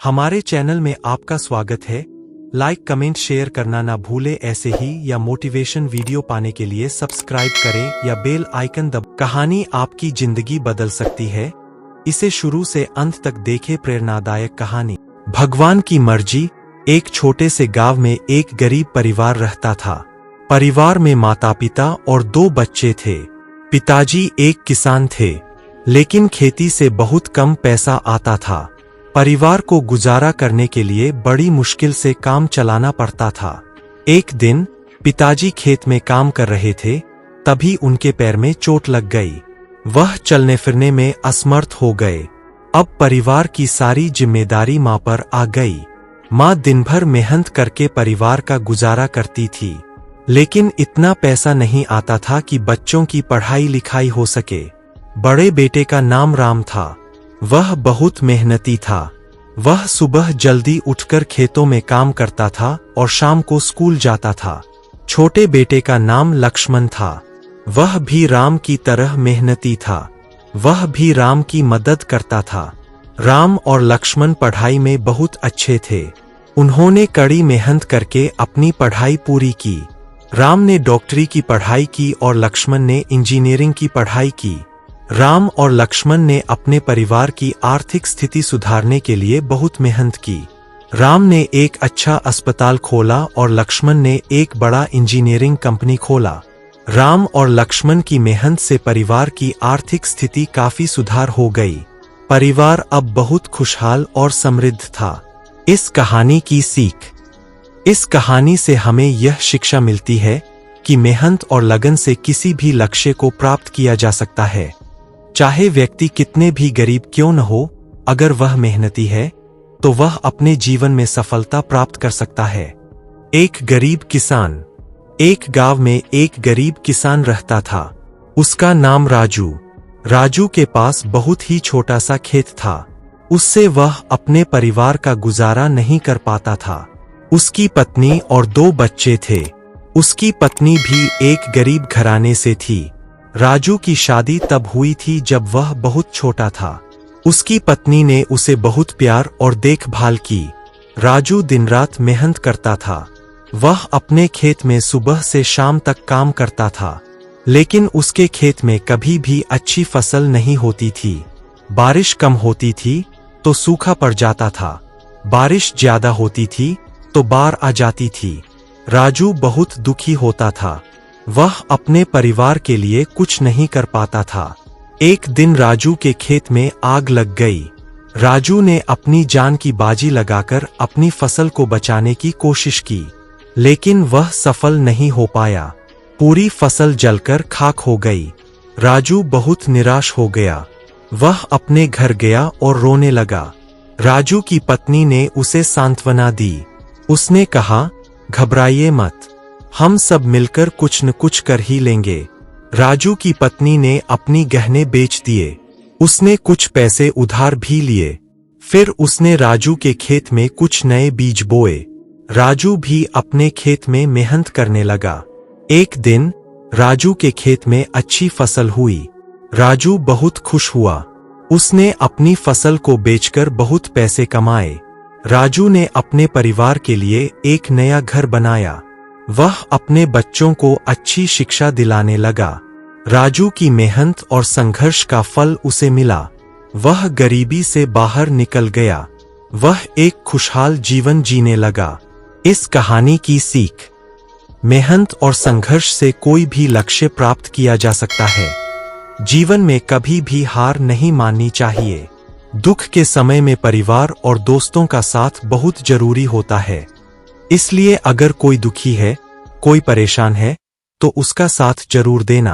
हमारे चैनल में आपका स्वागत है। लाइक कमेंट शेयर करना ना भूले। ऐसे ही या मोटिवेशन वीडियो पाने के लिए सब्सक्राइब करें या बेल आइकन दब। कहानी आपकी जिंदगी बदल सकती है, इसे शुरू से अंत तक देखें। प्रेरणादायक कहानी। भगवान की मर्जी। एक छोटे से गांव में एक गरीब परिवार रहता था। परिवार में माता पिता और 2 बच्चे थे। पिताजी एक किसान थे, लेकिन खेती से बहुत कम पैसा आता था। परिवार को गुजारा करने के लिए बड़ी मुश्किल से काम चलाना पड़ता था। एक दिन पिताजी खेत में काम कर रहे थे, तभी उनके पैर में चोट लग गई। वह चलने फिरने में असमर्थ हो गए। अब परिवार की सारी जिम्मेदारी मां पर आ गई। मां दिन भर मेहनत करके परिवार का गुजारा करती थी, लेकिन इतना पैसा नहीं आता था कि बच्चों की पढ़ाई लिखाई हो सके। बड़े बेटे का नाम राम था। वह बहुत मेहनती था। वह सुबह जल्दी उठकर खेतों में काम करता था और शाम को स्कूल जाता था। छोटे बेटे का नाम लक्ष्मण था। वह भी राम की तरह मेहनती था। वह भी राम की मदद करता था। राम और लक्ष्मण पढ़ाई में बहुत अच्छे थे। उन्होंने कड़ी मेहनत करके अपनी पढ़ाई पूरी की। राम ने डॉक्टरी की पढ़ाई की और लक्ष्मण ने इंजीनियरिंग की पढ़ाई की। राम और लक्ष्मण ने अपने परिवार की आर्थिक स्थिति सुधारने के लिए बहुत मेहनत की। राम ने एक अच्छा अस्पताल खोला और लक्ष्मण ने एक बड़ा इंजीनियरिंग कंपनी खोला। राम और लक्ष्मण की मेहनत से परिवार की आर्थिक स्थिति काफी सुधार हो गई। परिवार अब बहुत खुशहाल और समृद्ध था। इस कहानी की सीख। इस कहानी से हमें यह शिक्षा मिलती है कि मेहनत और लगन से किसी भी लक्ष्य को प्राप्त किया जा सकता है। चाहे व्यक्ति कितने भी गरीब क्यों न हो, अगर वह मेहनती है तो वह अपने जीवन में सफलता प्राप्त कर सकता है। एक गरीब किसान। एक गांव में एक गरीब किसान रहता था। उसका नाम राजू। राजू के पास बहुत ही छोटा सा खेत था। उससे वह अपने परिवार का गुजारा नहीं कर पाता था। उसकी पत्नी और 2 बच्चे थे। उसकी पत्नी भी एक गरीब घराने से थी। राजू की शादी तब हुई थी जब वह बहुत छोटा था। उसकी पत्नी ने उसे बहुत प्यार और देखभाल की। राजू दिन रात मेहनत करता था। वह अपने खेत में सुबह से शाम तक काम करता था, लेकिन उसके खेत में कभी भी अच्छी फसल नहीं होती थी। बारिश कम होती थी तो सूखा पड़ जाता था। बारिश ज्यादा होती थी तो बाढ़ आ जाती थी। राजू बहुत दुखी होता था। वह अपने परिवार के लिए कुछ नहीं कर पाता था। एक दिन राजू के खेत में आग लग गई। राजू ने अपनी जान की बाजी लगाकर अपनी फसल को बचाने की कोशिश की, लेकिन वह सफल नहीं हो पाया। पूरी फसल जलकर खाक हो गई। राजू बहुत निराश हो गया। वह अपने घर गया और रोने लगा। राजू की पत्नी ने उसे सांत्वना दी। उसने कहा, घबराइए मत, हम सब मिलकर कुछ न कुछ कर ही लेंगे। राजू की पत्नी ने अपनी गहने बेच दिए। उसने कुछ पैसे उधार भी लिए। फिर उसने राजू के खेत में कुछ नए बीज बोए। राजू भी अपने खेत में मेहनत करने लगा। एक दिन राजू के खेत में अच्छी फसल हुई। राजू बहुत खुश हुआ। उसने अपनी फसल को बेचकर बहुत पैसे कमाए। राजू ने अपने परिवार के लिए एक नया घर बनाया। वह अपने बच्चों को अच्छी शिक्षा दिलाने लगा। राजू की मेहनत और संघर्ष का फल उसे मिला। वह गरीबी से बाहर निकल गया। वह एक खुशहाल जीवन जीने लगा। इस कहानी की सीख। मेहनत और संघर्ष से कोई भी लक्ष्य प्राप्त किया जा सकता है। जीवन में कभी भी हार नहीं माननी चाहिए। दुख के समय में परिवार और दोस्तों का साथ बहुत जरूरी होता है। इसलिए अगर कोई दुखी है, कोई परेशान है, तो उसका साथ जरूर देना।